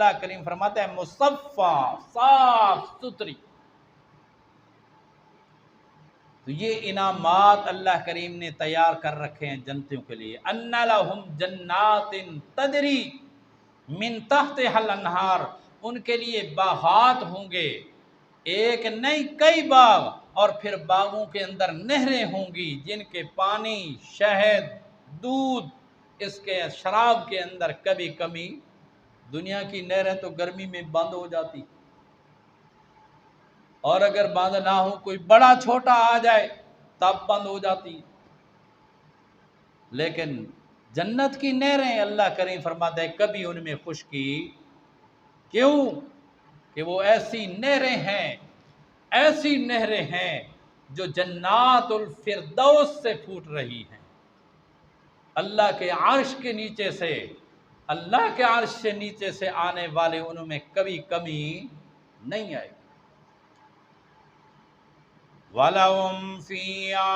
अल्लाह करीम फरमाते हैं मुसफ़्फ़ा, साफ सुथरी। तो ये इनामात अल्लाह करीम ने तैयार कर रखे हैं जन्नतियों के लिए। अन्ना लहुम जन्नातिन तजरी मिन तहतिहल अन्हार, उनके लिए बागात होंगे, एक नहीं कई बाग, और फिर बागों के अंदर नहरें होंगी जिनके पानी, शहद, दूध, इसके शराब के अंदर कभी कमी। दुनिया की नहरें तो गर्मी में बंद हो जाती, और अगर बंद ना हो, कोई बड़ा छोटा आ जाए तब बंद हो जाती। लेकिन जन्नत की नहरें अल्लाह करीम फरमाते हैं कभी उनमें खुश्की। क्यों? कि वो ऐसी नहरें हैं, ऐसी नहरें हैं जो जन्नातुल फिरदौस से फूट रही हैं। अल्लाह के अर्श के नीचे से, अल्लाह के अर्श से नीचे से आने वाले उनमें कभी कमी नहीं आएगी। वलहुम फ़ीहा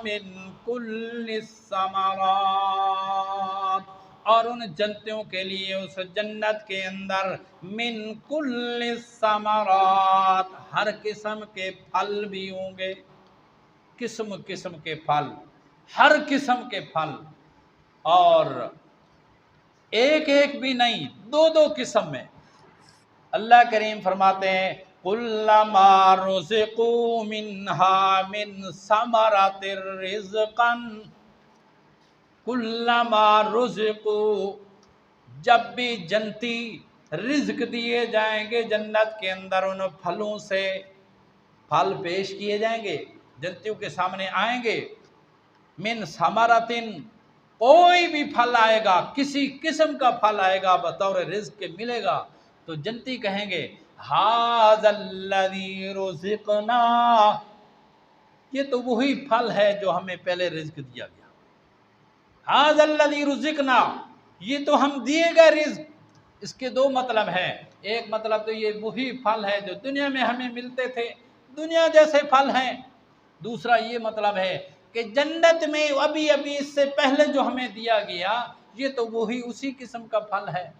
मिन कुल्लि समरात, और उन जन्नतियों के लिए उस जन्नत के अंदर मिन कुल्लि समरात, हर किस्म के फल भी होंगे। किस्म किस्म के फल, हर किस्म के फल, और एक एक भी नहीं, दो दो किस्म में। अल्लाह करीम फरमाते हैं कुल्लमा रुज़िक़ू मिन्हा मिन समरातिर रिज़क़न, कुल्लमा रुज़िक़ू, जब भी जन्नती रिज़्क दिए जाएंगे जन्नत के अंदर, उन फलों से फल पेश किए जाएंगे, जन्नतियों के सामने आएंगे। मिन समरातिन, कोई भी फल आएगा, किसी किस्म का फल आएगा बतौर रिज़्क के मिलेगा, तो जन्नती कहेंगे हाज़ल्लज़ी रुज़िक़ना, ये तो वही फल है जो हमें पहले रिज़्क दिया गया। हाज़ल्लज़ी रुज़िक़ना, ये तो हम दिए गए रिज़्क। इसके दो मतलब हैं। एक मतलब तो ये वही फल है जो दुनिया में हमें मिलते थे, दुनिया जैसे फल हैं। दूसरा ये मतलब है कि जन्नत में अभी अभी इससे पहले जो हमें दिया गया, ये तो वही उसी किस्म का फल है।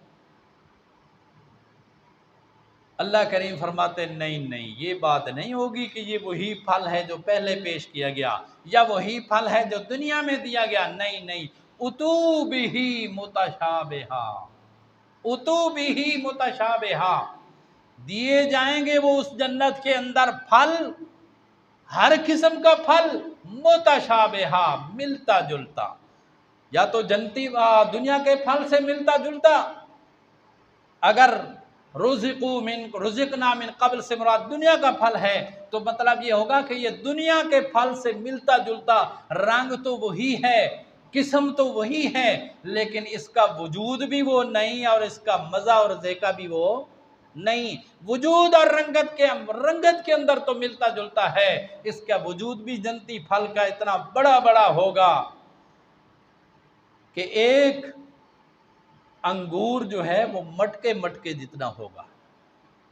अल्लाह करीम फरमाते नहीं नहीं, ये बात नहीं होगी कि ये वही फल है जो पहले पेश किया गया, या वही फल है जो दुनिया में दिया गया। नहीं नहीं, उतू बिही मुतशाबिहा, उतू बिही मुतशाबिहा, दिए जाएंगे वो उस जन्नत के अंदर फल, हर किस्म का फल, मुतशाबिहा, मिलता जुलता। या तो जन्नती दुनिया के फल से मिलता जुलता, अगर रुज़िक़ना मिन क़ब्ल से मुराद दुनिया का फल है, तो मतलब ये होगा कि ये दुनिया के फल से मिलता जुलता, रंग तो वही है, किस्म तो वही है, लेकिन इसका वजूद भी वो नहीं और इसका मज़ा और ज़ायका भी वो नहीं। वजूद और रंगत के अंदर तो मिलता जुलता है, इसका वजूद भी जन्नती फल का इतना बड़ा बड़ा होगा कि एक अंगूर जो है वो मटके मटके जितना होगा,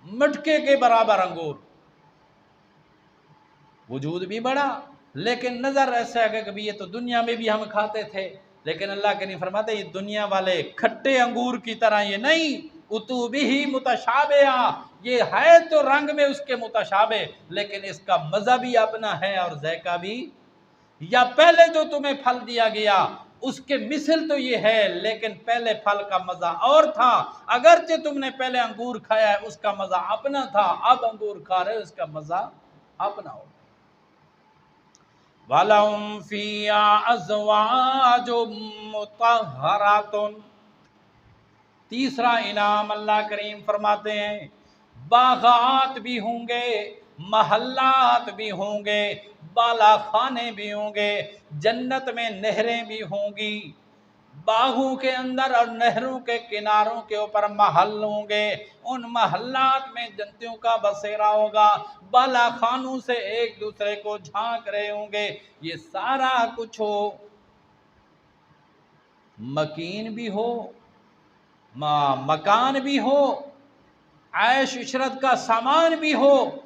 मटके के बराबर अंगूर। वजूद भी बड़ा, लेकिन नजर ऐसा है कि कभी ये तो दुनिया में भी हम खाते थे, लेकिन अल्लाह के नहीं फरमाते ये दुनिया वाले खट्टे अंगूर की तरह ये नहीं। उतू बिही मुतशाबिहा, ये है तो रंग में उसके मुतशाबे, लेकिन इसका मजा भी अपना है और जायका भी। या पहले जो तुम्हें फल दिया गया उसके मिसल तो ये है, लेकिन पहले फल का मजा और था। अगरचे तुमने पहले अंगूर खाया है उसका मजा अपना था, अब अंगूर खा रहे हो उसका मजा अपना हो। वलहुम फ़ीहा अज़वाजुम मुतहहरातुन, तीसरा इनाम अल्लाह करीम फरमाते हैं बागात भी होंगे, महल्लात भी होंगे, बाला खाने भी होंगे, जन्नत में नहरें भी होंगी, बागों के अंदर और नहरों के किनारों के ऊपर महल होंगे, उन महल्लात में जन्नतियों का बसेरा होगा, बाला खानों से एक दूसरे को झांक रहे होंगे। ये सारा कुछ हो, मकीन भी हो, मकान भी हो, ऐश इशरत का सामान भी हो,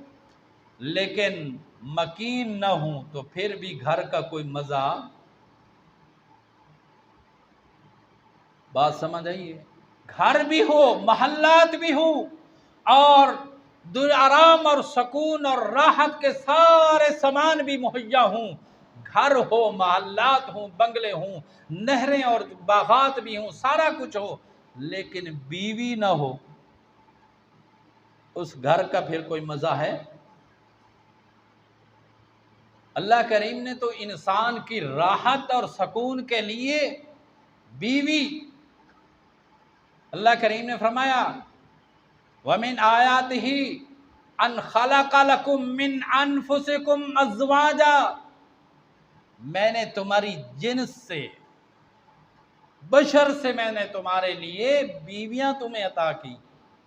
लेकिन मकीन न हो तो फिर भी घर का कोई मजा। बात समझ आइए। घर भी हो, महल्लात भी हो, और आराम और सुकून और राहत के सारे सामान भी मुहैया हों, घर हो, महल्लात हों, बंगले हों, नहरें और बागात भी हों, सारा कुछ हो, लेकिन बीवी ना हो, उस घर का फिर कोई मज़ा है? अल्लाह करीम ने तो इंसान की राहत और सुकून के लिए बीवी, अल्लाह करीम ने फरमाया वमिन आयातिही अन खलक़ लकुम मिन अनफुसिकुम अज़वाजा, मैंने तुम्हारी जिन्स से, बशर से मैंने तुम्हारे लिए बीवियां तुम्हें अता की,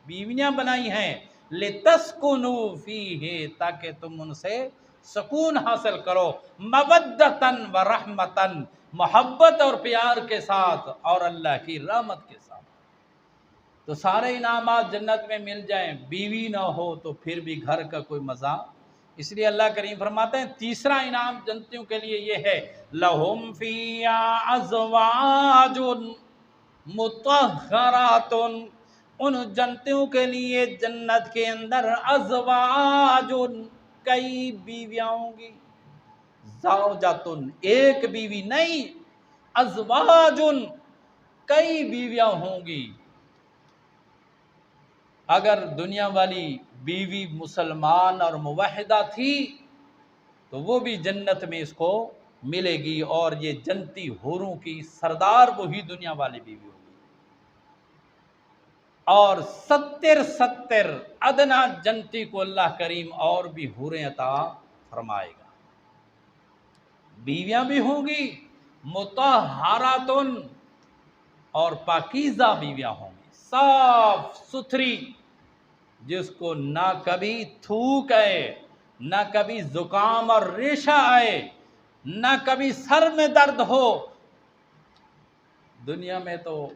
बीवियां बनाई हैं, लितस्कुनू फीही, ताकि तुम उनसे सुकून हासिल करो, मवद्दतन व रहमतन, मोहब्बत और प्यार के साथ और अल्लाह की रहमत के साथ। तो सारे इनामात जन्नत में मिल जाएं, बीवी ना हो तो फिर भी घर का कोई मज़ा। इसलिए अल्लाह करीम फरमाते हैं तीसरा इनाम जन्नतियों के लिए ये है, लहुम फिया अज़वाजुन मुतहहरातुन, उन जन्नतियों के लिए जन्नत के अंदर अज़वाजुन, कई बीवियां होंगी, ज़ौजातुन, एक बीवी नहीं, अज़वाजुन, कई बीवियां होंगी। अगर दुनिया वाली बीवी मुसलमान और मुवहिदा थी तो वो भी जन्नत में इसको मिलेगी, और ये जन्नती हूरों की सरदार वही दुनिया वाली बीवी होगी। और 70 अदना जन्नती को अल्लाह करीम और भी हूरें अता फरमाएगा। बीवियां भी होंगी मुतहहरातुन, और पाकीज़ा बीवियां होंगी, साफ सुथरी, जिसको ना कभी थूक आए, ना कभी जुकाम और रेशा आए, ना कभी सर में दर्द हो। दुनिया में तो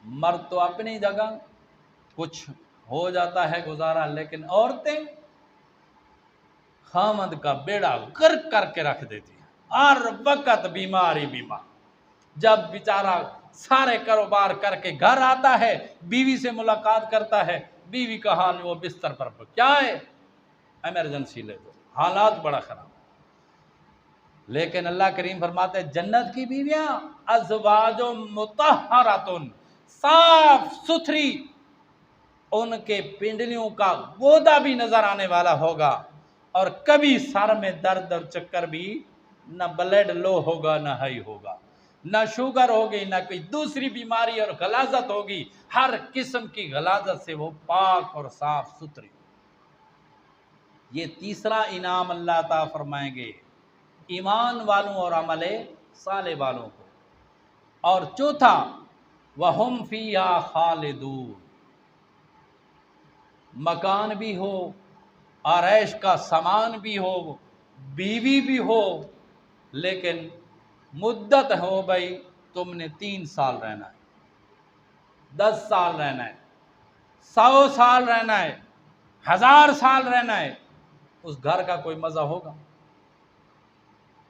मर्द तो अपनी जगह कुछ हो जाता है गुजारा, लेकिन औरतें खामद का बेड़ा गर्क करके रख देती हैं, हर वक्त बीमारी बीमार। जब बेचारा सारे कारोबार करके घर आता है, बीवी से मुलाकात करता है, बीवी का हाल वो बिस्तर पर क्या है, इमरजेंसी ले दो, हालात बड़ा खराब। लेकिन अल्लाह करीम फरमाते हैं जन्नत की बीवियां अज़वाजो मुतहहरातुन, साफ सुथरी, उनके पिंडलियों का गोदा भी नजर आने वाला होगा, और कभी सर में दर्द और चक्कर भी, न ब्लड लो होगा, न हाई होगा, न शुगर होगी, न कोई दूसरी बीमारी और गलाजत होगी, हर किस्म की गलाजत से वो पाक और साफ सुथरी। ये तीसरा इनाम अल्लाह ता फरमाएंगे ईमान वालों और अमले साले वालों को। और चौथा वहुम फीहा खालिदून, मकान भी हो, आरैश का सामान भी हो, बीवी भी हो, लेकिन मुद्दत हो भाई तुमने 3 साल रहना है, 10 साल रहना है, 100 साल रहना है, 1000 साल रहना है, उस घर का कोई मज़ा होगा?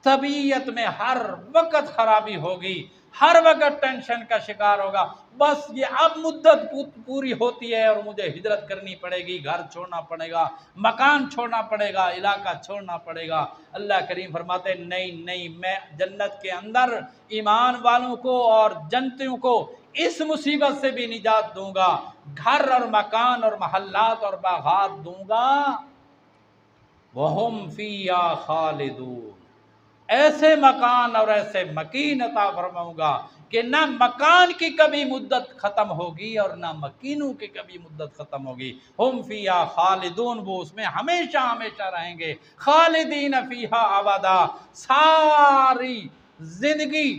तबीयत में हर वक्त खराबी होगी, हर वक्त टेंशन का शिकार होगा, बस ये अब मुद्दत पूरी होती है और मुझे हिजरत करनी पड़ेगी, घर छोड़ना पड़ेगा, मकान छोड़ना पड़ेगा, इलाका छोड़ना पड़ेगा। अल्लाह करीम फरमाते नहीं नहीं, मैं जन्नत के अंदर ईमान वालों को और जन्नतियों को इस मुसीबत से भी निजात दूंगा, घर और मकान और महल्लात और बागात दूंगा। वहुम फीहा खालिदून, ऐसे मकान और ऐसे मकीन अता फरमाऊंगा कि ना मकान की कभी मुद्दत ख़त्म होगी और ना मकीनों की कभी मुद्दत ख़त्म होगी। हुम फीहा खालिदून, वो उसमें हमेशा हमेशा रहेंगे। खालिदीन फीहा अबदा, सारी ज़िंदगी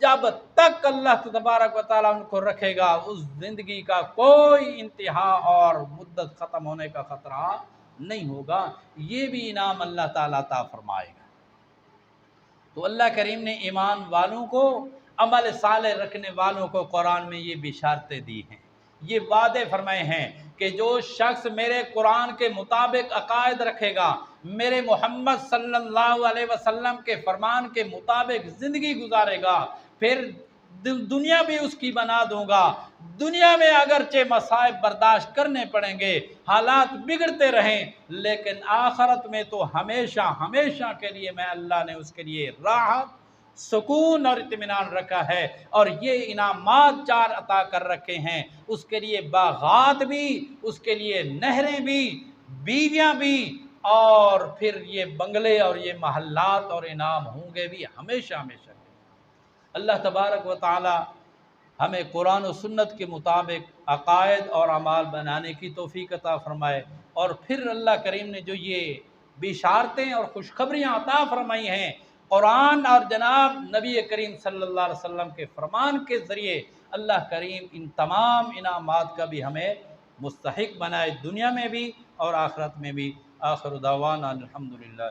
जब तक अल्लाह तबारक व तआला उनको रखेगा, उस ज़िंदगी का कोई इंतहा और मुद्दत ख़त्म होने का ख़तरा नहीं होगा। ये भी इनाम अल्लाह ताला अता फरमाएगा। तो अल्लाह करीम ने ईमान वालों को, अमल साले रखने वालों को कुरान में ये बिशारतें दी हैं, ये वादे फरमाए हैं कि जो शख्स मेरे कुरान के मुताबिक अकायद रखेगा, मेरे मोहम्मद सल्लल्लाहु अलैहि वसल्लम के फरमान के मुताबिक ज़िंदगी गुजारेगा, फिर दुनिया भी उसकी बना दूंगा। दुनिया में अगरचे मसाइब बर्दाश्त करने पड़ेंगे, हालात बिगड़ते रहें, लेकिन आखिरत में तो हमेशा हमेशा के लिए मैं अल्लाह ने उसके लिए राहत, सुकून और इत्मीनान रखा है। और ये इनामात 4 अता कर रखे हैं, उसके लिए बागात भी, उसके लिए नहरें भी, बीवियाँ भी, और फिर ये बंगले और ये महल्लात और इनाम होंगे भी हमेशा हमेशा। अल्लाह तबारक व ताला हमें कुरान और सुन्नत के मुताबिक अकायद और अमाल बनाने की तौफीक अता फ़रमाए। और फिर अल्लाह करीम ने जो ये बिशारतें और खुशखबरियाँ अता फ़रमाई हैं कुरान और जनाब नबी करीम सल्लल्लाहु अलैहि वसल्लम के फरमान के ज़रिए, अल्लाह करीम इन तमाम इनामात का भी हमें मुस्तहिक बनाए, दुनिया में भी और आखिरत में भी। आखिर दावाना अल्हम्दुलिल्लाह।